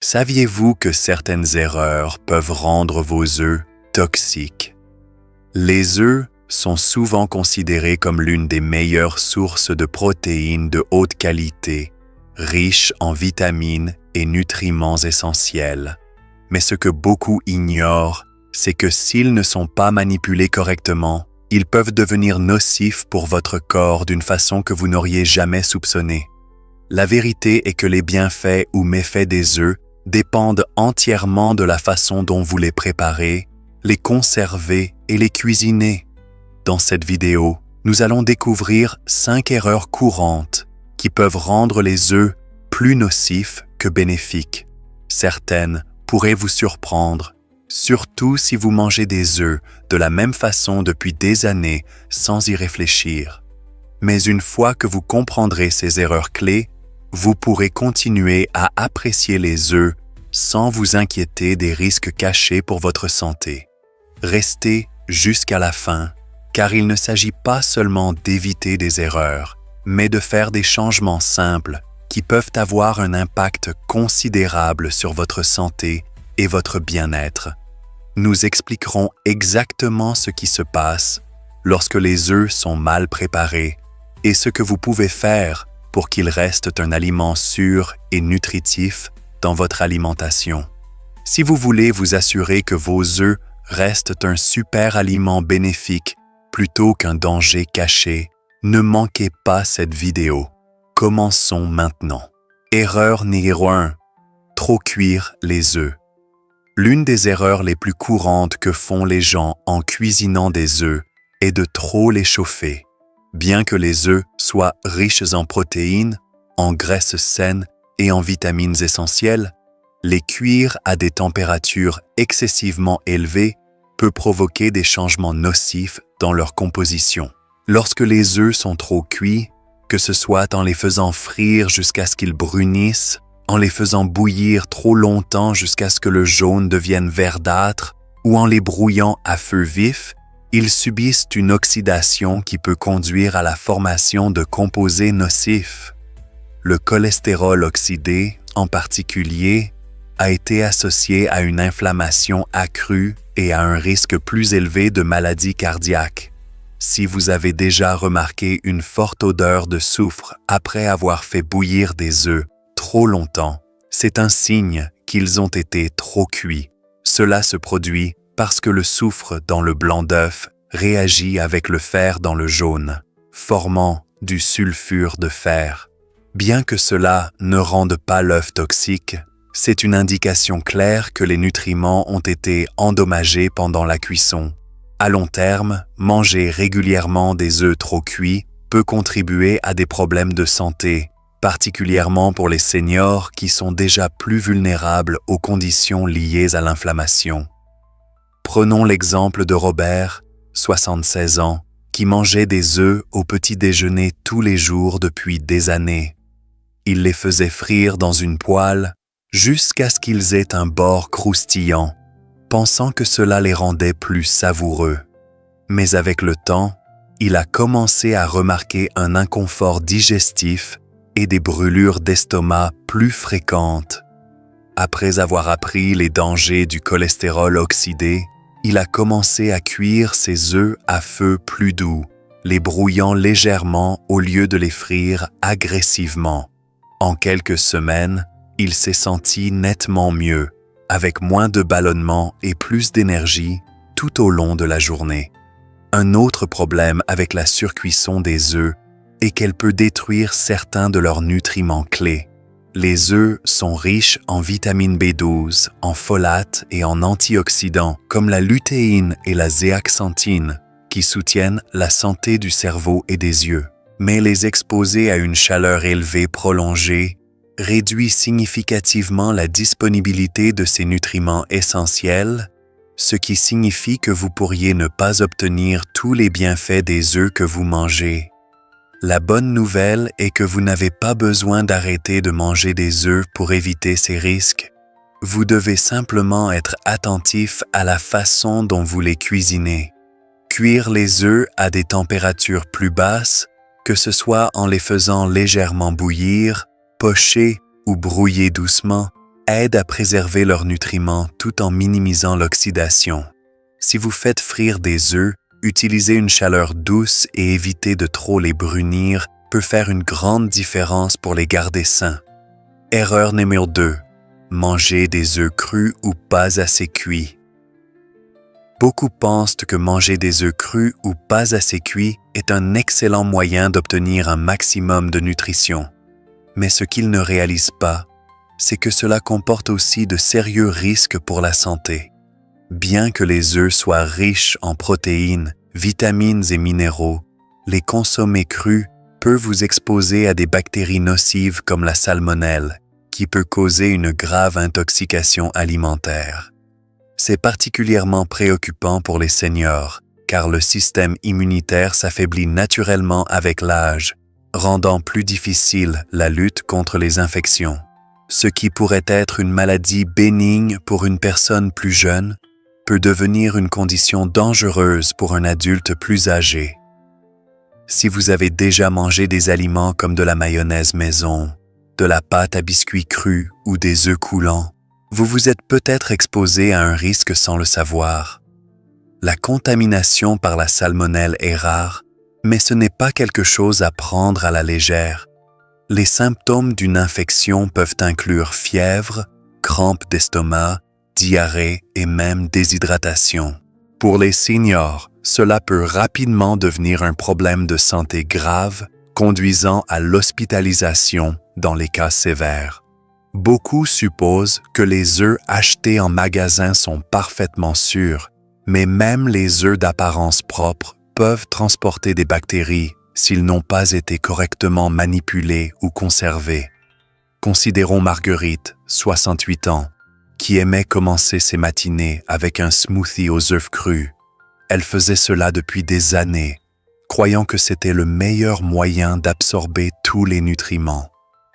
Saviez-vous que certaines erreurs peuvent rendre vos œufs toxiques? Les œufs sont souvent considérés comme l'une des meilleures sources de protéines de haute qualité, riches en vitamines et nutriments essentiels. Mais ce que beaucoup ignorent, c'est que s'ils ne sont pas manipulés correctement, ils peuvent devenir nocifs pour votre corps d'une façon que vous n'auriez jamais soupçonnée. La vérité est que les bienfaits ou méfaits des œufs dépendent entièrement de la façon dont vous les préparez, les conservez et les cuisinez. Dans cette vidéo, nous allons découvrir 5 erreurs courantes qui peuvent rendre les œufs plus nocifs que bénéfiques. Certaines pourraient vous surprendre, surtout si vous mangez des œufs de la même façon depuis des années sans y réfléchir. Mais une fois que vous comprendrez ces erreurs clés, vous pourrez continuer à apprécier les œufs sans vous inquiéter des risques cachés pour votre santé. Restez jusqu'à la fin, car il ne s'agit pas seulement d'éviter des erreurs, mais de faire des changements simples qui peuvent avoir un impact considérable sur votre santé et votre bien-être. Nous expliquerons exactement ce qui se passe lorsque les œufs sont mal préparés et ce que vous pouvez faire pour qu'ils restent un aliment sûr et nutritif dans votre alimentation. Si vous voulez vous assurer que vos œufs restent un super aliment bénéfique plutôt qu'un danger caché, ne manquez pas cette vidéo. Commençons maintenant. Erreur numéro 1. Trop cuire les œufs. L'une des erreurs les plus courantes que font les gens en cuisinant des œufs est de trop les chauffer. Bien que les œufs soient riches en protéines, en graisses saines et en vitamines essentielles, les cuire à des températures excessivement élevées peut provoquer des changements nocifs dans leur composition. Lorsque les œufs sont trop cuits, que ce soit en les faisant frire jusqu'à ce qu'ils brunissent, en les faisant bouillir trop longtemps jusqu'à ce que le jaune devienne verdâtre, ou en les brouillant à feu vif, ils subissent une oxydation qui peut conduire à la formation de composés nocifs. Le cholestérol oxydé, en particulier, a été associé à une inflammation accrue et à un risque plus élevé de maladies cardiaques. Si vous avez déjà remarqué une forte odeur de soufre après avoir fait bouillir des œufs trop longtemps, c'est un signe qu'ils ont été trop cuits. Cela se produit parce que le soufre dans le blanc d'œuf réagit avec le fer dans le jaune, formant du sulfure de fer. Bien que cela ne rende pas l'œuf toxique, c'est une indication claire que les nutriments ont été endommagés pendant la cuisson. À long terme, manger régulièrement des œufs trop cuits peut contribuer à des problèmes de santé, particulièrement pour les seniors qui sont déjà plus vulnérables aux conditions liées à l'inflammation. Prenons l'exemple de Robert, 76 ans, qui mangeait des œufs au petit déjeuner tous les jours depuis des années. Il les faisait frire dans une poêle jusqu'à ce qu'ils aient un bord croustillant, pensant que cela les rendait plus savoureux. Mais avec le temps, il a commencé à remarquer un inconfort digestif et des brûlures d'estomac plus fréquentes. Après avoir appris les dangers du cholestérol oxydé, il a commencé à cuire ses œufs à feu plus doux, les brouillant légèrement au lieu de les frire agressivement. En quelques semaines, il s'est senti nettement mieux, avec moins de ballonnements et plus d'énergie tout au long de la journée. Un autre problème avec la surcuisson des œufs est qu'elle peut détruire certains de leurs nutriments clés. Les œufs sont riches en vitamine B12, en folate et en antioxydants comme la lutéine et la zéaxanthine qui soutiennent la santé du cerveau et des yeux. Mais les exposer à une chaleur élevée prolongée réduit significativement la disponibilité de ces nutriments essentiels, ce qui signifie que vous pourriez ne pas obtenir tous les bienfaits des œufs que vous mangez. La bonne nouvelle est que vous n'avez pas besoin d'arrêter de manger des œufs pour éviter ces risques. Vous devez simplement être attentif à la façon dont vous les cuisinez. Cuire les œufs à des températures plus basses, que ce soit en les faisant légèrement bouillir, pocher ou brouiller doucement, aident à préserver leurs nutriments tout en minimisant l'oxydation. Si vous faites frire des œufs, utiliser une chaleur douce et éviter de trop les brunir peut faire une grande différence pour les garder sains. Erreur numéro 2. Manger des œufs crus ou pas assez cuits. Beaucoup pensent que manger des œufs crus ou pas assez cuits est un excellent moyen d'obtenir un maximum de nutrition. Mais ce qu'ils ne réalisent pas, c'est que cela comporte aussi de sérieux risques pour la santé. Bien que les œufs soient riches en protéines, vitamines et minéraux, les consommer crus peut vous exposer à des bactéries nocives comme la salmonelle, qui peut causer une grave intoxication alimentaire. C'est particulièrement préoccupant pour les seniors, car le système immunitaire s'affaiblit naturellement avec l'âge, rendant plus difficile la lutte contre les infections. Ce qui pourrait être une maladie bénigne pour une personne plus jeune peut devenir une condition dangereuse pour un adulte plus âgé. Si vous avez déjà mangé des aliments comme de la mayonnaise maison, de la pâte à biscuits crue ou des œufs coulants, vous vous êtes peut-être exposé à un risque sans le savoir. La contamination par la salmonelle est rare, mais ce n'est pas quelque chose à prendre à la légère. Les symptômes d'une infection peuvent inclure fièvre, crampes d'estomac, diarrhée et même déshydratation. Pour les seniors, cela peut rapidement devenir un problème de santé grave, conduisant à l'hospitalisation dans les cas sévères. Beaucoup supposent que les œufs achetés en magasin sont parfaitement sûrs, mais même les œufs d'apparence propre peuvent transporter des bactéries s'ils n'ont pas été correctement manipulés ou conservés. Considérons Marguerite, 68 ans, qui aimait commencer ses matinées avec un smoothie aux œufs crus. Elle faisait cela depuis des années, croyant que c'était le meilleur moyen d'absorber tous les nutriments.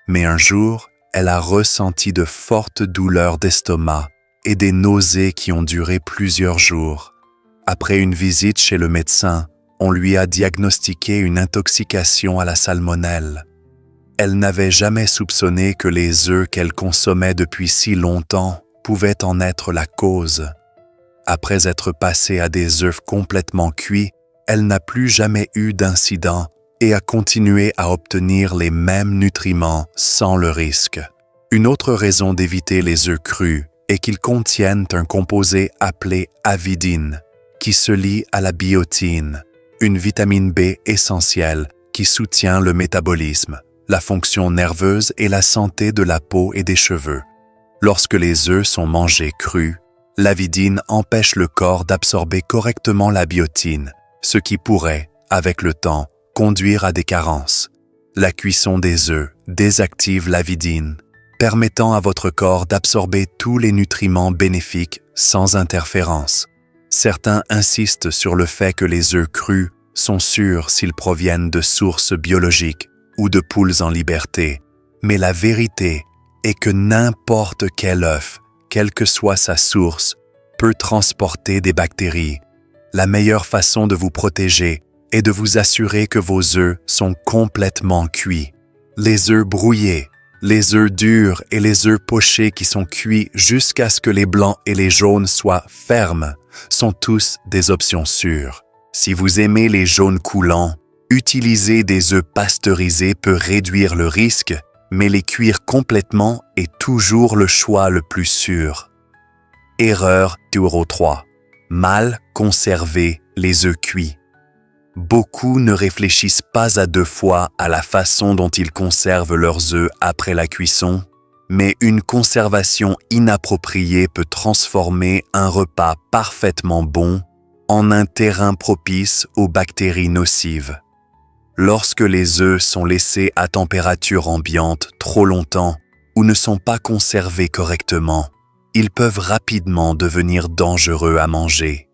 Mais un jour, elle a ressenti de fortes douleurs d'estomac et des nausées qui ont duré plusieurs jours. Après une visite chez le médecin, on lui a diagnostiqué une intoxication à la salmonelle. Elle n'avait jamais soupçonné que les œufs qu'elle consommait depuis si longtemps pouvaient en être la cause. Après être passée à des œufs complètement cuits, elle n'a plus jamais eu d'incident et a continué à obtenir les mêmes nutriments sans le risque. Une autre raison d'éviter les œufs crus est qu'ils contiennent un composé appelé avidine, qui se lie à la biotine, une vitamine B essentielle qui soutient le métabolisme, la fonction nerveuse et la santé de la peau et des cheveux. Lorsque les œufs sont mangés crus, l'avidine empêche le corps d'absorber correctement la biotine, ce qui pourrait, avec le temps, conduire à des carences. La cuisson des œufs désactive l'avidine, permettant à votre corps d'absorber tous les nutriments bénéfiques sans interférence. Certains insistent sur le fait que les œufs crus sont sûrs s'ils proviennent de sources biologiques ou de poules en liberté, mais la vérité est que n'importe quel œuf, quelle que soit sa source, peut transporter des bactéries. La meilleure façon de vous protéger est de vous assurer que vos œufs sont complètement cuits. Les œufs brouillés, les œufs durs et les œufs pochés qui sont cuits jusqu'à ce que les blancs et les jaunes soient fermes sont tous des options sûres. Si vous aimez les jaunes coulants, utiliser des œufs pasteurisés peut réduire le risque, mais les cuire complètement est toujours le choix le plus sûr. Erreur numéro 3. Mal conserver les œufs cuits. Beaucoup ne réfléchissent pas à deux fois à la façon dont ils conservent leurs œufs après la cuisson, mais une conservation inappropriée peut transformer un repas parfaitement bon en un terrain propice aux bactéries nocives. Lorsque les œufs sont laissés à température ambiante trop longtemps ou ne sont pas conservés correctement, ils peuvent rapidement devenir dangereux à manger.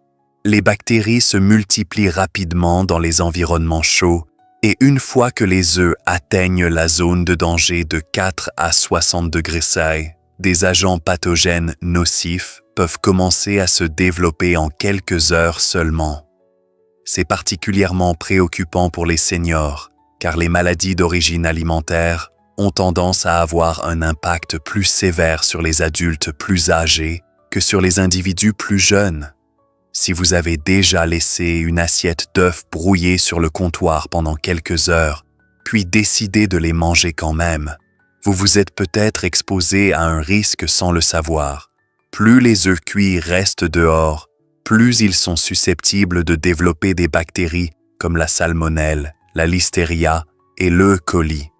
Les bactéries se multiplient rapidement dans les environnements chauds et une fois que les œufs atteignent la zone de danger de 4 à 60 degrés C, des agents pathogènes nocifs peuvent commencer à se développer en quelques heures seulement. C'est particulièrement préoccupant pour les seniors, car les maladies d'origine alimentaire ont tendance à avoir un impact plus sévère sur les adultes plus âgés que sur les individus plus jeunes. Si vous avez déjà laissé une assiette d'œufs brouillés sur le comptoir pendant quelques heures, puis décidé de les manger quand même, vous vous êtes peut-être exposé à un risque sans le savoir. Plus les œufs cuits restent dehors, plus ils sont susceptibles de développer des bactéries comme la salmonelle, la listeria et l'E. coli.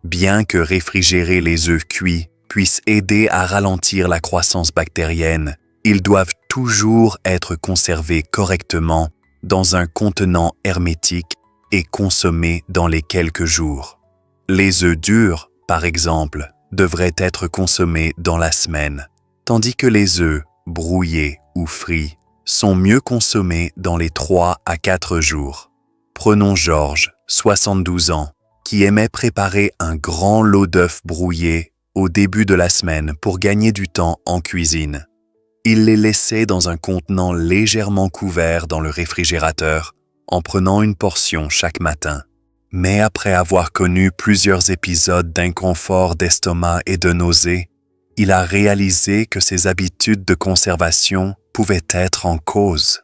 Bien que réfrigérer les œufs cuits puisse aider à ralentir la croissance bactérienne, ils doivent toujours être conservés correctement dans un contenant hermétique et consommés dans les quelques jours. Les œufs durs, par exemple, devraient être consommés dans la semaine, tandis que les œufs brouillés ou frits sont mieux consommés dans les 3 à 4 jours. Prenons Georges, 72 ans, qui aimait préparer un grand lot d'œufs brouillés au début de la semaine pour gagner du temps en cuisine. Il les laissait dans un contenant légèrement couvert dans le réfrigérateur, en prenant une portion chaque matin. Mais après avoir connu plusieurs épisodes d'inconfort d'estomac et de nausées, il a réalisé que ses habitudes de conservation pouvaient être en cause.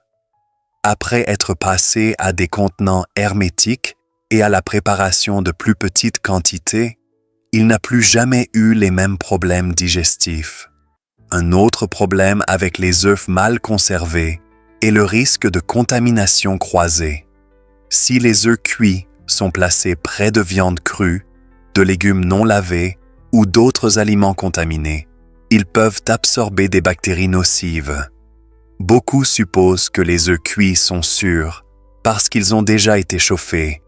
Après être passé à des contenants hermétiques et à la préparation de plus petites quantités, il n'a plus jamais eu les mêmes problèmes digestifs. Un autre problème avec les œufs mal conservés est le risque de contamination croisée. Si les œufs cuits sont placés près de viande crue, de légumes non lavés ou d'autres aliments contaminés, ils peuvent absorber des bactéries nocives. Beaucoup supposent que les œufs cuits sont sûrs parce qu'ils ont déjà été chauffés,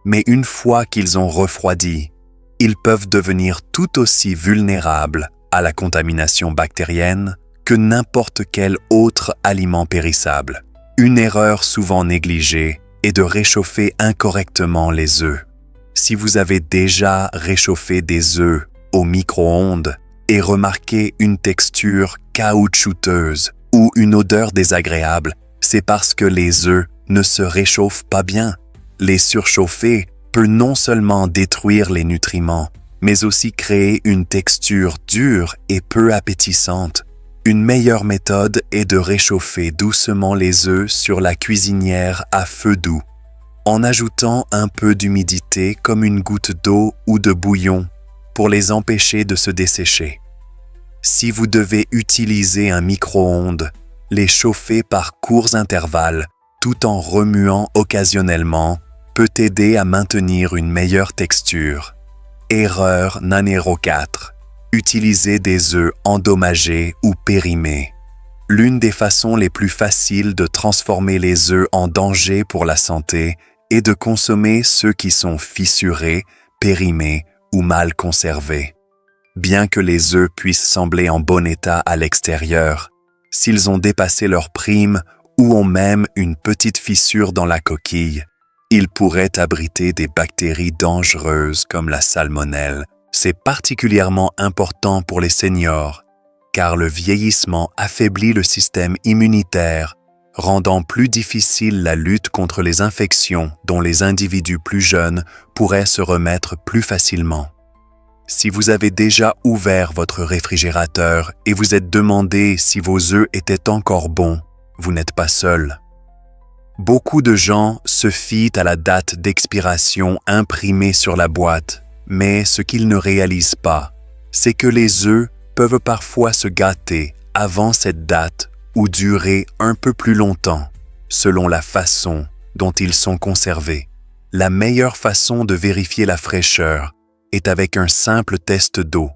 mais une fois qu'ils ont refroidi, ils peuvent devenir tout aussi vulnérables à la contamination bactérienne que n'importe quel autre aliment périssable. Une erreur souvent négligée est de réchauffer incorrectement les œufs. Si vous avez déjà réchauffé des œufs au micro-ondes et remarqué une texture caoutchouteuse ou une odeur désagréable, c'est parce que les œufs ne se réchauffent pas bien. Les surchauffer peut non seulement détruire les nutriments, mais aussi créer une texture dure et peu appétissante. Une meilleure méthode est de réchauffer doucement les œufs sur la cuisinière à feu doux, en ajoutant un peu d'humidité comme une goutte d'eau ou de bouillon pour les empêcher de se dessécher. Si vous devez utiliser un micro-ondes, les chauffer par courts intervalles tout en remuant occasionnellement peut aider à maintenir une meilleure texture. Erreur numéro 4. Utiliser des œufs endommagés ou périmés. L'une des façons les plus faciles de transformer les œufs en danger pour la santé est de consommer ceux qui sont fissurés, périmés ou mal conservés. Bien que les œufs puissent sembler en bon état à l'extérieur, s'ils ont dépassé leur prime ou ont même une petite fissure dans la coquille, ils pourraient abriter des bactéries dangereuses comme la salmonelle. C'est particulièrement important pour les seniors, car le vieillissement affaiblit le système immunitaire, rendant plus difficile la lutte contre les infections dont les individus plus jeunes pourraient se remettre plus facilement. Si vous avez déjà ouvert votre réfrigérateur et vous êtes demandé si vos œufs étaient encore bons, vous n'êtes pas seul. Beaucoup de gens se fient à la date d'expiration imprimée sur la boîte, mais ce qu'ils ne réalisent pas, c'est que les œufs peuvent parfois se gâter avant cette date ou durer un peu plus longtemps, selon la façon dont ils sont conservés. La meilleure façon de vérifier la fraîcheur est avec un simple test d'eau.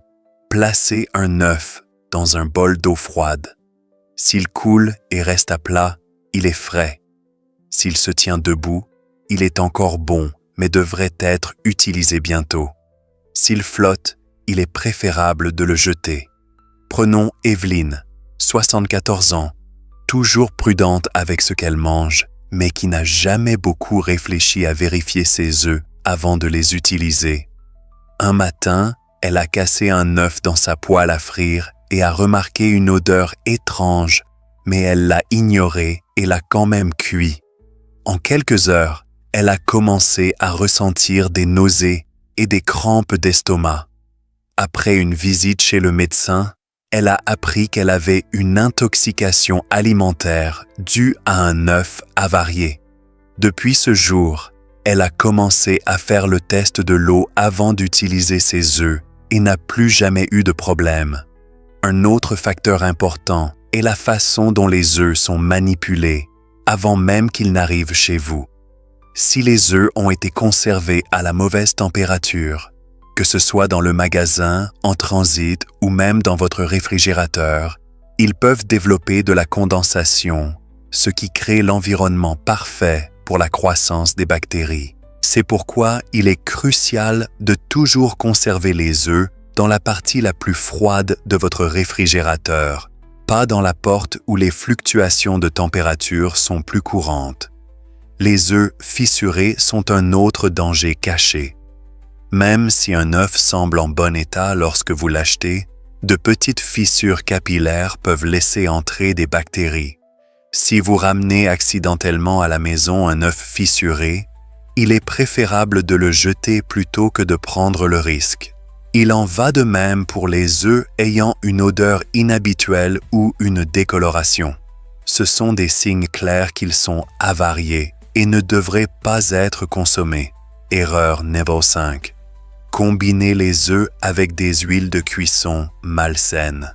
Placez un œuf dans un bol d'eau froide. S'il coule et reste à plat, il est frais. S'il se tient debout, il est encore bon, mais devrait être utilisé bientôt. S'il flotte, il est préférable de le jeter. Prenons Evelyne, 74 ans, toujours prudente avec ce qu'elle mange, mais qui n'a jamais beaucoup réfléchi à vérifier ses œufs avant de les utiliser. Un matin, elle a cassé un œuf dans sa poêle à frire et a remarqué une odeur étrange, mais elle l'a ignoré et l'a quand même cuit. En quelques heures, elle a commencé à ressentir des nausées et des crampes d'estomac. Après une visite chez le médecin, elle a appris qu'elle avait une intoxication alimentaire due à un œuf avarié. Depuis ce jour, elle a commencé à faire le test de l'eau avant d'utiliser ses œufs et n'a plus jamais eu de problème. Un autre facteur important est la façon dont les œufs sont manipulés avant même qu'ils n'arrivent chez vous. Si les œufs ont été conservés à la mauvaise température, que ce soit dans le magasin, en transit ou même dans votre réfrigérateur, ils peuvent développer de la condensation, ce qui crée l'environnement parfait pour la croissance des bactéries. C'est pourquoi il est crucial de toujours conserver les œufs dans la partie la plus froide de votre réfrigérateur, pas dans la porte où les fluctuations de température sont plus courantes. Les œufs fissurés sont un autre danger caché. Même si un œuf semble en bon état lorsque vous l'achetez, de petites fissures capillaires peuvent laisser entrer des bactéries. Si vous ramenez accidentellement à la maison un œuf fissuré, il est préférable de le jeter plutôt que de prendre le risque. Il en va de même pour les œufs ayant une odeur inhabituelle ou une décoloration. Ce sont des signes clairs qu'ils sont avariés et ne devraient pas être consommés. Erreur niveau 5. Combinez les œufs avec des huiles de cuisson malsaines.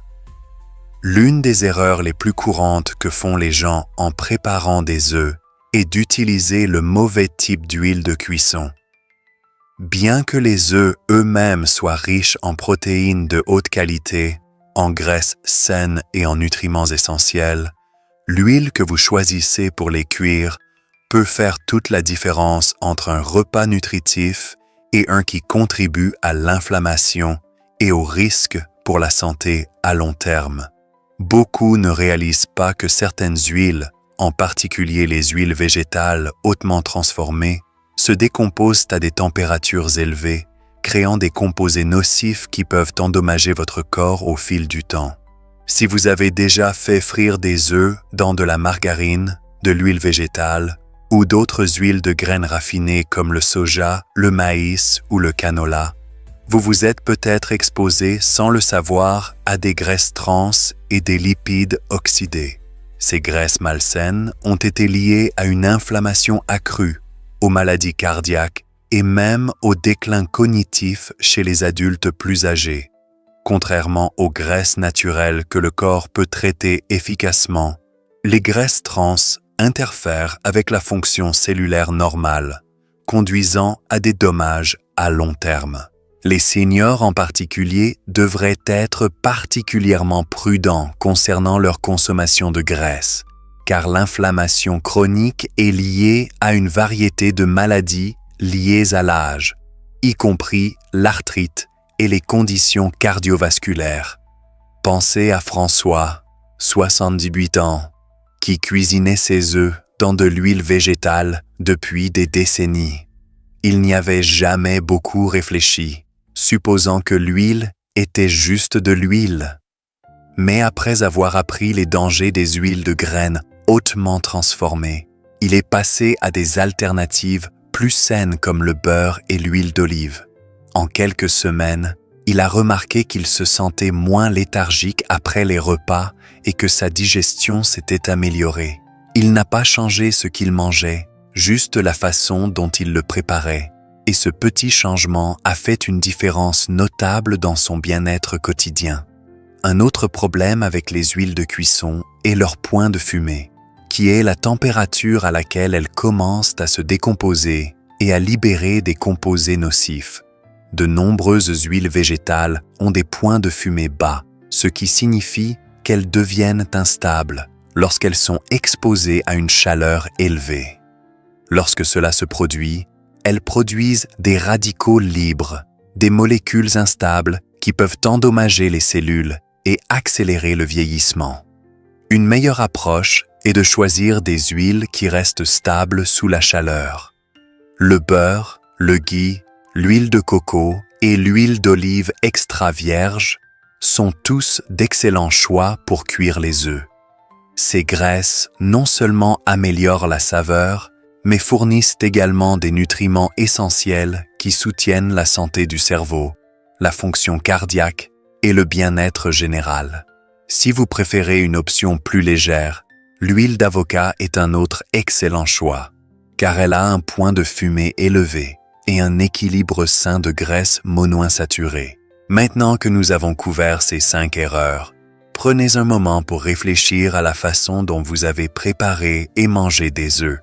L'une des erreurs les plus courantes que font les gens en préparant des œufs est d'utiliser le mauvais type d'huile de cuisson. Bien que les œufs eux-mêmes soient riches en protéines de haute qualité, en graisses saines et en nutriments essentiels, l'huile que vous choisissez pour les cuire peut faire toute la différence entre un repas nutritif et un qui contribue à l'inflammation et au risque pour la santé à long terme. Beaucoup ne réalisent pas que certaines huiles, en particulier les huiles végétales hautement transformées, se décomposent à des températures élevées, créant des composés nocifs qui peuvent endommager votre corps au fil du temps. Si vous avez déjà fait frire des œufs dans de la margarine, de l'huile végétale, ou d'autres huiles de graines raffinées comme le soja, le maïs ou le canola, vous vous êtes peut-être exposé sans le savoir à des graisses trans et des lipides oxydés. Ces graisses malsaines ont été liées à une inflammation accrue, aux maladies cardiaques et même au déclin cognitif chez les adultes plus âgés. Contrairement aux graisses naturelles que le corps peut traiter efficacement, les graisses trans interfèrent avec la fonction cellulaire normale, conduisant à des dommages à long terme. Les seniors en particulier devraient être particulièrement prudents concernant leur consommation de graisse, car l'inflammation chronique est liée à une variété de maladies liées à l'âge, y compris l'arthrite et les conditions cardiovasculaires. Pensez à François, 78 ans, qui cuisinait ses œufs dans de l'huile végétale depuis des décennies. Il n'y avait jamais beaucoup réfléchi, supposant que l'huile était juste de l'huile. Mais après avoir appris les dangers des huiles de graines hautement transformées, il est passé à des alternatives plus saines comme le beurre et l'huile d'olive. En quelques semaines, il a remarqué qu'il se sentait moins léthargique après les repas et que sa digestion s'était améliorée. Il n'a pas changé ce qu'il mangeait, juste la façon dont il le préparait. Et ce petit changement a fait une différence notable dans son bien-être quotidien. Un autre problème avec les huiles de cuisson est leur point de fumée, qui est la température à laquelle elles commencent à se décomposer et à libérer des composés nocifs. De nombreuses huiles végétales ont des points de fumée bas, ce qui signifie qu'elles deviennent instables lorsqu'elles sont exposées à une chaleur élevée. Lorsque cela se produit, elles produisent des radicaux libres, des molécules instables qui peuvent endommager les cellules et accélérer le vieillissement. Une meilleure approche est de choisir des huiles qui restent stables sous la chaleur. Le beurre, le ghee, l'huile de coco et l'huile d'olive extra vierge sont tous d'excellents choix pour cuire les œufs. Ces graisses non seulement améliorent la saveur, mais fournissent également des nutriments essentiels qui soutiennent la santé du cerveau. la fonction cardiaque et le bien-être général. Si vous préférez une option plus légère, l'huile d'avocat est un autre excellent choix, car elle a un point de fumée élevé et un équilibre sain de graisses monoinsaturées. Maintenant que nous avons couvert ces 5 erreurs, prenez un moment pour réfléchir à la façon dont vous avez préparé et mangé des œufs.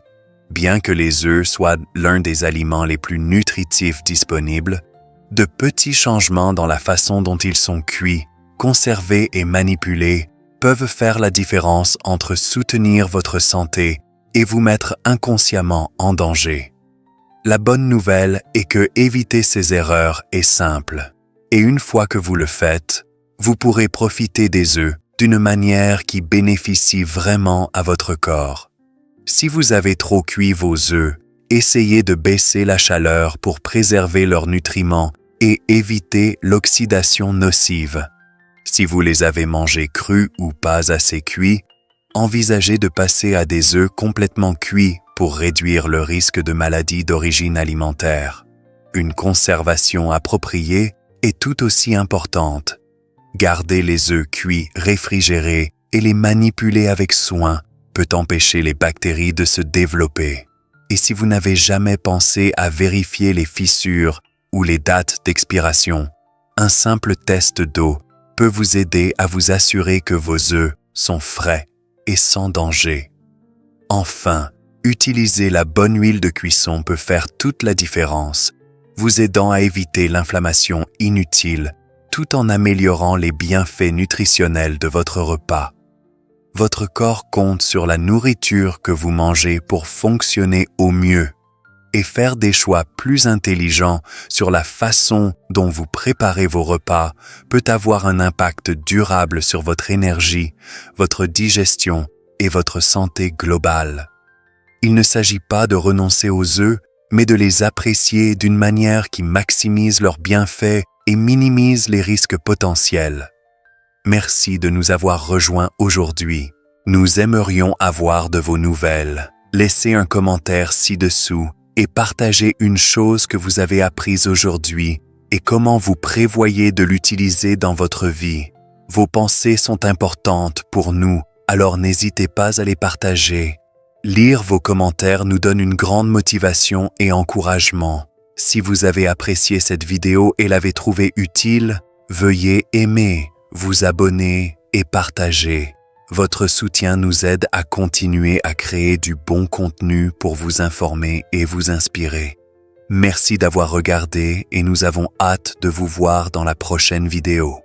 Bien que les œufs soient l'un des aliments les plus nutritifs disponibles, de petits changements dans la façon dont ils sont cuits, conservés et manipulés peuvent faire la différence entre soutenir votre santé et vous mettre inconsciemment en danger. La bonne nouvelle est que éviter ces erreurs est simple, et une fois que vous le faites, vous pourrez profiter des œufs d'une manière qui bénéficie vraiment à votre corps. Si vous avez trop cuit vos œufs, essayez de baisser la chaleur pour préserver leurs nutriments et éviter l'oxydation nocive. Si vous les avez mangés crus ou pas assez cuits, envisagez de passer à des œufs complètement cuits pour réduire le risque de maladies d'origine alimentaire. Une conservation appropriée est tout aussi importante. Garder les œufs cuits réfrigérés et les manipuler avec soin peut empêcher les bactéries de se développer. Et si vous n'avez jamais pensé à vérifier les fissures ou les dates d'expiration, un simple test d'eau peut vous aider à vous assurer que vos œufs sont frais et sans danger. Enfin, utiliser la bonne huile de cuisson peut faire toute la différence, vous aidant à éviter l'inflammation inutile tout en améliorant les bienfaits nutritionnels de votre repas. Votre corps compte sur la nourriture que vous mangez pour fonctionner au mieux et faire des choix plus intelligents sur la façon dont vous préparez vos repas peut avoir un impact durable sur votre énergie, votre digestion et votre santé globale. Il ne s'agit pas de renoncer aux œufs, mais de les apprécier d'une manière qui maximise leurs bienfaits et minimise les risques potentiels. Merci de nous avoir rejoints aujourd'hui. Nous aimerions avoir de vos nouvelles. Laissez un commentaire ci-dessous et partagez une chose que vous avez apprise aujourd'hui et comment vous prévoyez de l'utiliser dans votre vie. Vos pensées sont importantes pour nous, alors n'hésitez pas à les partager. Lire vos commentaires nous donne une grande motivation et encouragement. Si vous avez apprécié cette vidéo et l'avez trouvée utile, veuillez aimer, vous abonner et partager. Votre soutien nous aide à continuer à créer du bon contenu pour vous informer et vous inspirer. Merci d'avoir regardé et nous avons hâte de vous voir dans la prochaine vidéo.